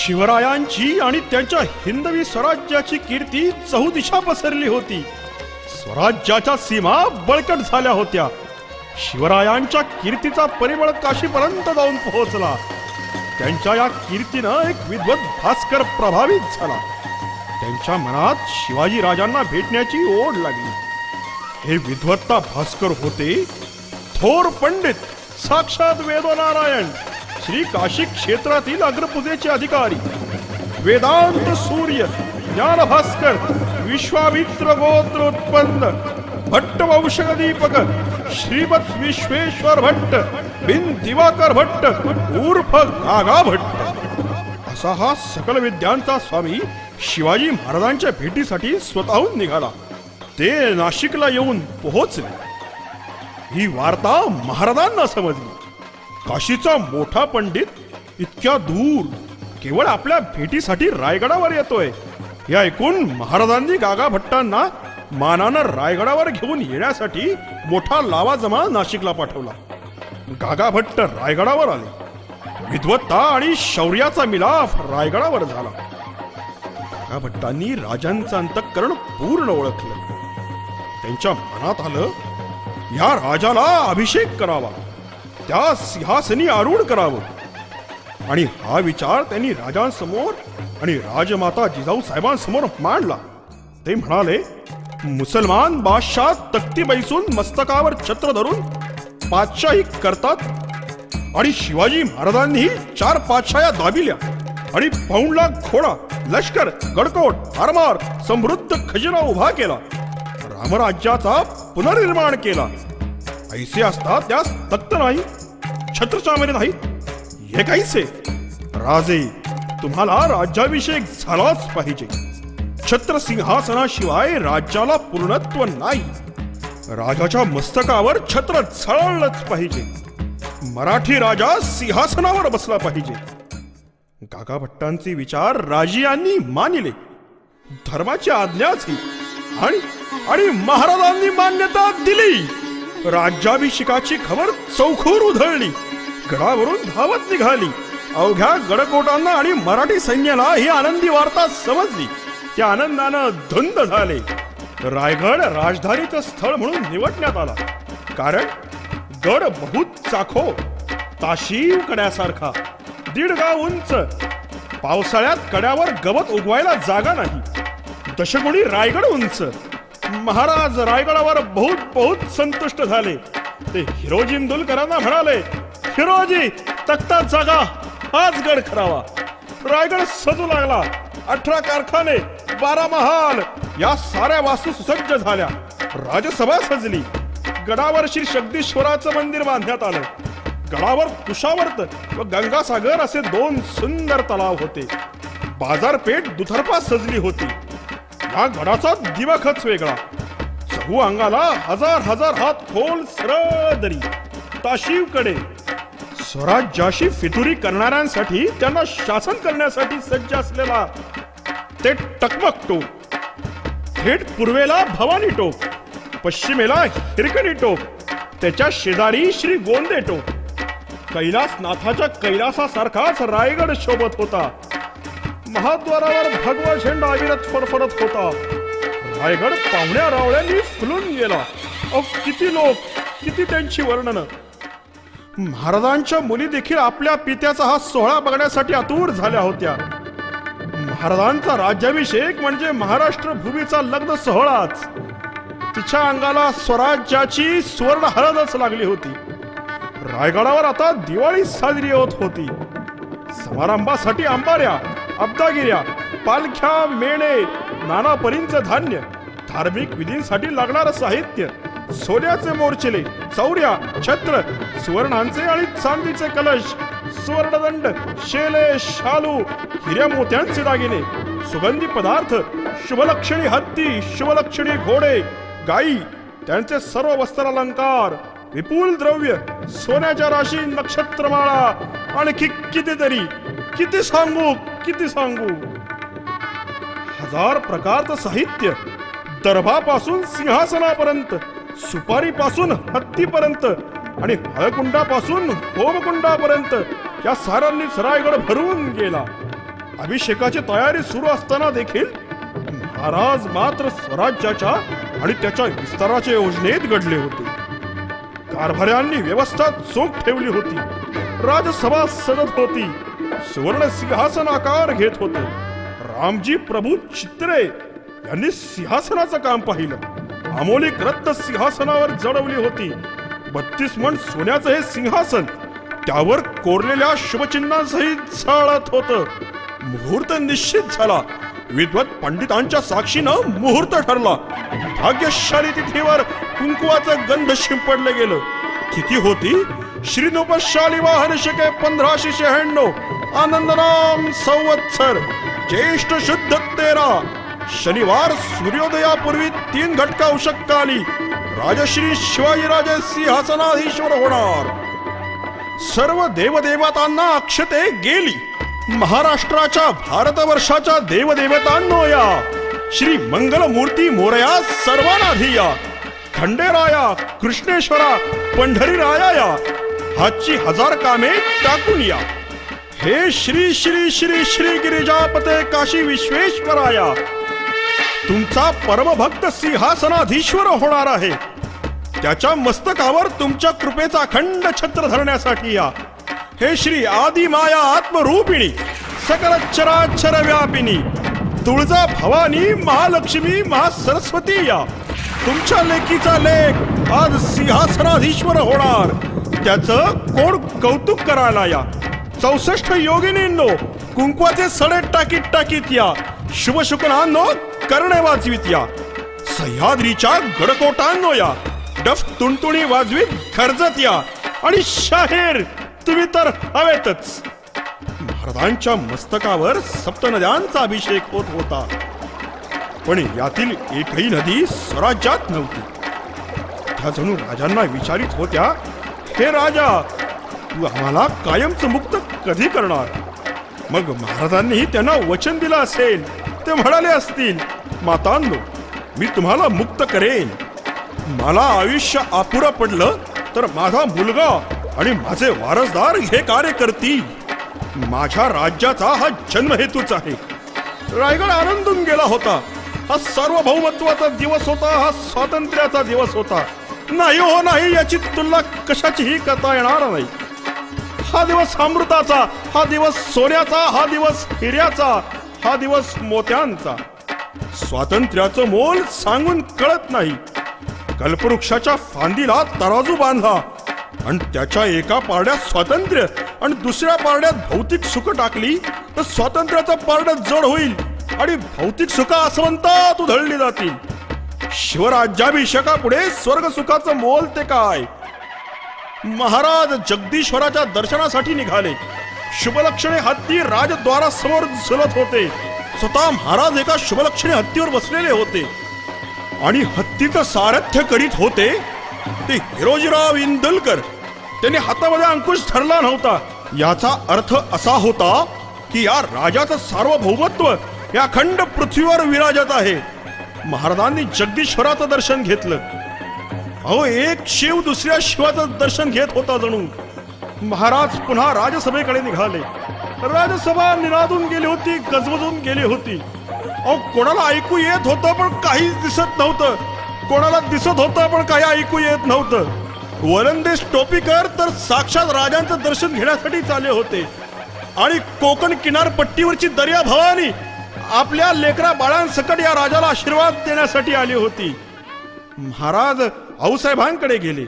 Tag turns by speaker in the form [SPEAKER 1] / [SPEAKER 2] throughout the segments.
[SPEAKER 1] शिवरायांची आणि त्यांच्या हिंदवी स्वराज्याची कीर्ती चहुदिशा पसरली होती. स्वराज्याच्या सीमा बळकट झाल्या होत्या. शिवरायांच्या कीर्तीचा परिमळ काशीपर्यंत जाऊन पोहोचला. त्यांच्या या कीर्तीनं एक विद्वत भास्कर प्रभावित झाला. त्यांच्या मनात शिवाजी राजांना भेटण्याची ओढ लागली. हे विद्वत्ता भास्कर होते थोर पंडित, साक्षात वेदनारायण, श्री काशी क्षेत्रातील अग्रपूजेचे अधिकारी, वेदांत सूर्य, ज्ञान भास्कर, विश्वामित्र गोत्र उत्पन्न, भट्ट वंशज दीपक, श्रीमत विश्वेश्वर भट्ट बिन दिवाकर भट्ट उर्फ गागा भट्ट असा हा सकल विद्यांचा स्वामी शिवाजी महाराजांच्या भेटीसाठी स्वतःहून निघाला. ते नाशिकला येऊन पोहोचले. ही वार्ता महाराजांना समजली. काशीचा मोठा पंडित इतक्या दूर केवळ आपल्या भेटीसाठी रायगडावर येतोय हे ऐकून महाराजांनी गागा भट्टांना मानानं रायगडावर घेऊन येण्यासाठी मोठा लावाजमा नाशिकला पाठवला. गागा भट्ट रायगडावर आले. विद्वत्ता आणि शौर्याचा मिलाफ रायगडावर झाला. गागा भट्टांनी राजांचं अंतःकरण पूर्ण ओळखलं. त्यांच्या मनात आलं, या राजाला अभिषेक करावा, त्या सिंहासनी आरूढ करावं. आणि हा विचार त्यांनी राजांसमोर आणि राजमाता जिजाऊ साहेबांसमोर मांडला. ते म्हणाले, मुसलमान बादशाह तख्ती बैसून मस्तकावर छत्र धरून पातशाही करतात आणि शिवाजी महाराजांनी 4 पातशाह्या दाबिल्या आणि पौंडला घोडा, लष्कर, गडकोट, आरमार, समृद्ध खजिना उभा केला. रामराज्याचा पुनर्निर्माण केला. ऐसे असता त्यास तख्त नाही, छत्रचामरे नाही. हे काहीसे राजे, तुम्हाला राज्याभिषेक झालाच पाहिजे. छत्र सिंहासनाशिवाय राज्याला पूर्णत्व नाही. राजाच्या मस्तकावर छत्र झळलंच पाहिजे. मराठी राजा सिंहासनावर बसला पाहिजे. गागा भट्टांचे विचार राजियांनी मानिले. धर्माची आज्ञाच ही आणि महाराजांनी मान्यता दिली. राज्याभिषेकाची खबर चौखूर उधळली. गडावरून धावत निघाली. अवघ्या गडकोटांना आणि मराठी सैन्याला ही आनंदी वार्ता समजली. त्या आनंदानं धुंद झाले. रायगड राजधानीचं स्थळ म्हणून निवडण्यात आला. कारण गड बहुत चाखो, ताशीव कड्यासारखा, 1.5 गाव उंच. पावसाळ्यात कड्यावर गवत उगवायला जागा नाही. दशगुणी रायगड उंच. महाराज रायगडावर बहुत संतुष्ट झाले. ते हिरोजी इंदुलकरांना म्हणाले, हिरोजी, तख्तात जागा, हाच गड करावा. रायगड सजू लागला. 18 कारखाने, 12 महाल या साऱ्या वास्तू सुसज्ज झाल्या. राजसभा सजली. गडावर श्री जगदीश्वराचं मंदिर बांधण्यात आलं. गडावर कुशावर्त व गंगासागर असे 2 सुंदर तलाव होते. बाजारपेठ दुतर्फा सजली होती. या गडाचा दिवाखच वेगळा. चहू अंगाला हजार हात खोल सरळ दरी, ताशीवकडे. स्वराज्याशी फितुरी करणाऱ्यांसाठी, त्यांना शासन करण्यासाठी सज्ज असलेला ते टकमक टोक. थेट पूर्वेला भवानी टोक, पश्चिमेला हिरकणी टोक, त्याच्या शेजारी श्री गोंदे टोक. कैलासनाथाच्या कैलासासारखाच रायगड शोभत होता. महाद्वारावर भगवा झेंडा अविरत फडफडत होता. रायगड पाहुण्या रावळ्यांनी फुलून गेला. किती लोक, किती त्यांची वर्णनं. महाराजांच्या मुली देखील आपल्या पित्याचा हा सोहळा बघण्यासाठी आतुर झाल्या होत्या. महाराजांचा राज्याभिषेक म्हणजे महाराष्ट्र भूमीचा लग्न सोहळाच. तिच्या अंगाला स्वराज्याची सुवर्ण हळदच लागली होती. रायगडावर आता दिवाळी साजरी होत होती. समारंभासाठी अंबाऱ्या, अब्दागिऱ्या, पालख्या, मेणे, नाना परींचं धान्य, धार्मिक विधींसाठी लागणारं साहित्य, सोन्याचे मोरचिले, चौर्या, छत्र, सुवर्णांचे आणि चांदीचे कलश, सुवर्णदंड, शेले, शालू, हिऱ्या मोत्यांचे दागिने, सुगंधी पदार्थ, शुभलक्षणी हत्ती, शुभलक्षणी घोडे, गायी, त्यांचे सर्व वस्त्रालंकार, विपुल द्रव्य, सोन्याच्या राशी, नक्षत्रमाळा, आणखी कितीतरी. किती सांगू. 1000 प्रकारचं साहित्य, दर्भापासून सिंहासनापर्यंत, सुपारीपासून हत्तीपर्यंत आणि हळकुंडापासून होमकुंडापर्यंत या साऱ्यांनीच रायगड भरून गेला. अभिषेकाची तयारी सुरू असताना देखील महाराज मात्र स्वराज्याच्या आणि त्याच्या विस्ताराच्या योजनेत घडले होते. कारभाऱ्यांनी व्यवस्था चोख ठेवली होती. राजसभा सजत होती. सुवर्ण सिंहासन आकार घेत होते. रामजी प्रभू चित्रे यांनी सिंहासनाचं काम पाहिलं. अमोलिक रत्न सिंहासनावर जडवली होती. 32 मण सोन्याचं हे सिंहासन त्यावर कोरलेल्या शुभचिन्हांसहित झळत होतं. मुहूर्त निश्चित झाला. विद्वत पंडितांच्या साक्षीनं मुहूर्त ठरला. भाग्यशाली तिथीवर कुंकुवाचं गंध शिंपडले गेलं. तिथी होती श्री नृपशाली वाहन शके 1596 आनंदनाम संवत्सर ज्येष्ठ शुद्ध 13 शनिवार सूर्योदयापूर्वी 3 घटका उषक्काली राजश्री शिवाजीराजे सिंहासनाधीश्वर होणार. सर्व देवदेवतांना अक्षते गेली. महाराष्ट्राच्या भारतवर्षाच्या देवदेवतांनो या श्री मंगलमूर्ती मोरया सर्वांना धिया. खंडेराया कृष्णेश्वरा पंढरीराया या हातची 1000 कामे टाकून या. हे श्री श्री श्री श्री गिरिजापते काशी विश्वेश्वराया तुमचा परमभक्त सिंहासनाधीश्वर होणार आहे. त्याच्या मस्तकावर तुमच्या कृपेचा अखंड छत्र धरण्यासाठी या. हे श्री आदि माया आत्मरूपिणी सकल चराचर व्यापिनी तुळजा भवानी महालक्ष्मी महासरस्वती या. तुमच्या लेकीचा लेख आज सिंहासनाधीश्वर होणार. त्याचं कोण कौतुक करायला या. 64 योगिनींनो कुंकवाचे सडे टाकीत टाकीत या. शुभ शुकनांनो करणे वाजवीत या. सह्याद्रीच्या गडकोटांनो या. डफ तुणतुणी वाजवीत गरजत या. आणि शाहीर तुम्ही तर हवेतच. महाराजांच्या मस्तकावर सप्तनद्यांचा अभिषेक होत होता. पण यातील एकही नदी स्वराज्यात नव्हती. त्या जणू राजांना विचारित होत्या, हे राजा तू आम्हाला कायमच मुक्त कधी करणार. मग महाराजांनी त्यांना वचन दिलं असेल. ते म्हणाले असतील, मातांनो मी तुम्हाला मुक्त करेन. मला आयुष्य अपुरं पडलं तर माझा मुलगा आणि माझे वारसदार हे कार्य करतील. माझ्या राज्याचा हा जन्महेतूच आहे. रायगड आनंदून गेला होता. हा सार्वभौमत्वाचा दिवस होता. हा स्वातंत्र्याचा दिवस होता. नाही हो नाही याची तुलना कशाचीही करता येणार नाही. हा दिवस अमृताचा, हा दिवस सोन्याचा, हा दिवस हिऱ्याचा, हा दिवस मोत्यांचा. स्वातंत्र्याचं मोल सांगून कळत नाही. कल्पवृक्षाच्या फांदीला तराजू बांधा आणि त्याच्या एका पारड्यात स्वातंत्र्य आणि दुसऱ्या पारड्यात भौतिक सुख टाकली तर स्वातंत्र्याचं पारडं जड होईल आणि भौतिक सुख आसवंतात उधळली जातील. शिवराज्याभिषेकापुढे स्वर्ग सुखाचं मोल ते काय. महाराज जगदीश्वराच्या दर्शनासाठी निघाले. शुभलक्षणे हत्ती राजद्वारासमोर झुलत होते. स्वतः महाराज एका शुभलक्षणे हत्तीवर बसलेले होते आणि हत्तीचं सारथ्य करीत होते ते हिरोजीराव इंदलकर. त्यांनी हातामध्ये अंकुश धरला नव्हता. याचा अर्थ असा होता की या राजाचं सार्वभौमत्व या अखंड पृथ्वीवर विराजत आहे. महाराजांनी जगदीश्वराचं दर्शन घेतलं. अहो एक शिव दुसऱ्या शिवाचं दर्शन घेत होता जणू. महाराज पुन्हा राजसभेकडे निघाले. राजसभा निनादून गेली होती, गजबजून गेली होती. अहो कोणाला ऐकू येत होतं पण काहीच दिसत नव्हतं. कोणाला दिसत होतं पण काही ऐकू येत नव्हतं. वलंदेश टोपीकर तर साक्षात राजांचं दर्शन घेण्यासाठी चालले होते आणि कोकण किनारपट्टीवरची दर्या भवानी आपल्या लेकरा बाळांसकट या राजाला आशीर्वाद देण्यासाठी आली होती. महाराज आऊसाहेबांकडे गेले.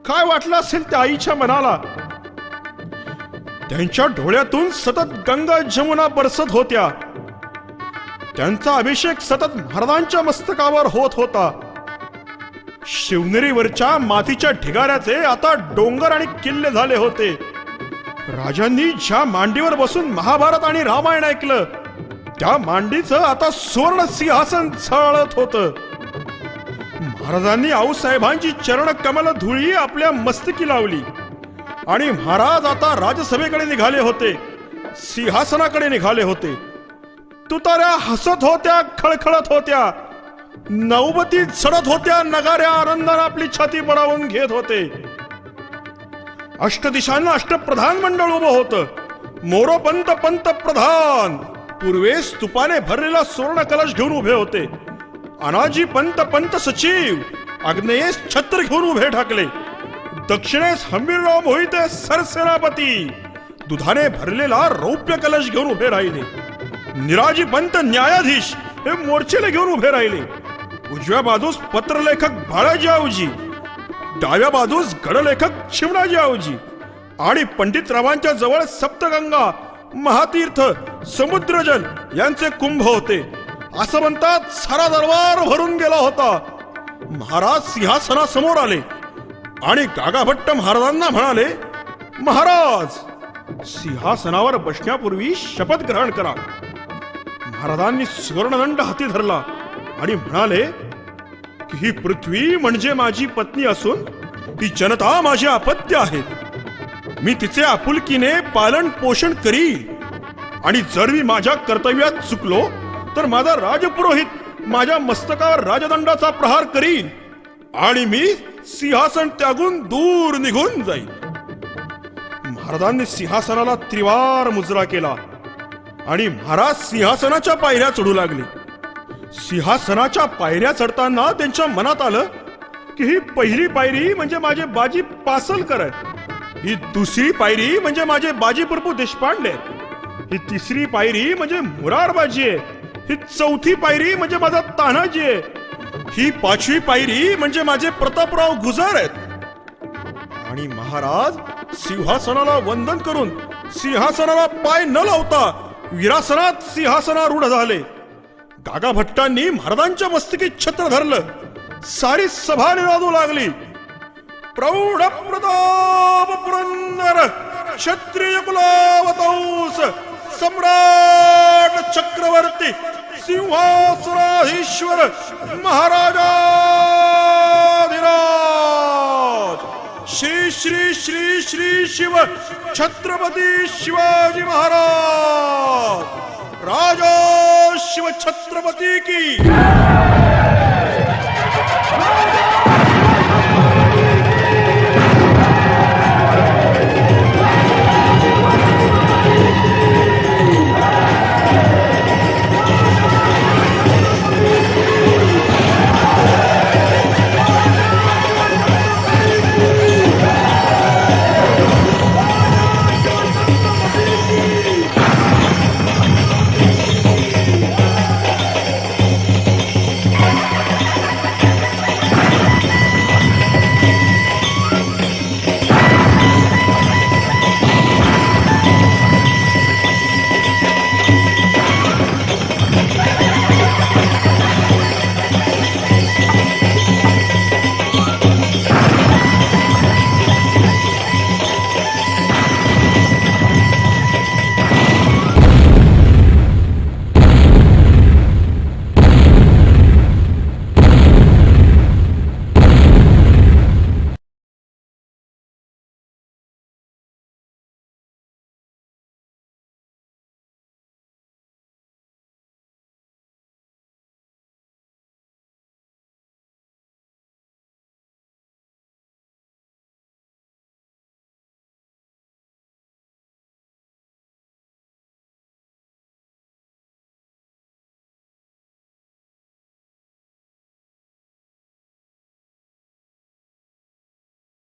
[SPEAKER 1] काय वाटलं असेल त्या आईच्या मनाला. त्यांच्या डोळ्यातून सतत गंगा जमुना बरसत होत्या. त्यांचा अभिषेक सतत महाराजांच्या मस्तकावर होत होता. शिवनेरीवरच्या मातीच्या ढिगाऱ्याचे आता डोंगर आणि किल्ले झाले होते. राजांनी ज्या मांडीवर बसून महाभारत आणि रामायण ऐकलं त्या मांडीचं आता सुवर्ण सिंहासन झळत होतं. महाराजांनी आऊसाहेबांची चरण कमल धुळी आपल्या मस्तकी लावली आणि महाराज आता राजसभेकडे निघाले होते. सिंहासनाकडे निघाले होते. तुताऱ्या हसत होत्या, खळखळत होत्या. नौबती चढत होत्या. नगाऱ्या आनंदाने आपली छाती बळावून घेत होते. अष्टदिशांना अष्टप्रधान मंडळ उभं होतं. मोरोपंत पंतप्रधान पूर्वेस तुपाने भरलेला सुवर्ण कलश घेऊन उभे होते. अनाजी पंत सचिव आग्नेयेस छत्र घेऊन उभे ठाकले. दक्षिणेस हंबीरराव मोहिते सरसेनापती दुधाने भरलेला रौप्य कलश घेऊन उभे राहिले. निराजी पंत न्यायाधीश हे मोर्चेले घेऊन उभे राहिले. उजव्या बाजूस पत्रलेखक बाळाजी आवजी, डाव्या बाजूस गडलेखक शिवराजी आवजी आणि पंडितरावांच्या जवळ सप्तगंगा, महातीर्थ, समुद्रजल यांचे कुंभ होते. असं म्हणतात सारा दरबार भरून गेला होता. महाराज सिंहासनासमोर आले आणि गागाभट्ट महाराजांना म्हणाले, महाराज सिंहासनावर बसण्यापूर्वी शपथ ग्रहण करा. महाराजांनी सुवर्णदंड हाती धरला आणि म्हणाले की ही पृथ्वी म्हणजे माझी पत्नी असून ही जनता माझे अपत्य आहे. मी तिचे आपुलकीने पालन पोषण करील आणि जर मी माझ्या कर्तव्यात चुकलो तर माझा राजपुरोहित माझ्या मस्तकावर राजदंडाचा प्रहार करील आणि मी सिंहासन त्यागून दूर निघून जाईल. महाराजांनी सिंहासनाला त्रिवार मुजरा केला आणि महाराज सिंहासनाच्या पायऱ्या चढू लागले. सिंहासनाच्या पायऱ्या चढताना त्यांच्या मनात आलं की ही पहिली पायरी म्हणजे माझे बाजी पासलकर आहे, ही दुसरी पायरी म्हणजे माझे बाजी प्रभू देशपांडे, ही तिसरी पायरी म्हणजे मुरारबाजी आहे, ही चौथी पायरी म्हणजे माझा तान्हाजी आहे, ही पाचवी पायरी म्हणजे माझे प्रतापराव गुजर आहेत. आणि महाराज सिंहासनाला वंदन करून सिंहासनाला पाय न लावता वीरासनात सिंहासनारूढ झाले. गागाभट्टांनी महाराजांच्या मस्तकी छत्र धरलं. सारी सभा निनादू लागली. प्रौढ प्रताप पुरंदर क्षत्रिय कुलावतंस सम्राट चक्रवर्ती सिंहासनाधीश्वर महाराजाधिराज श्री श्री श्री श्री शिव छत्रपती शिवाजी महाराज राजा शिव छत्रपती की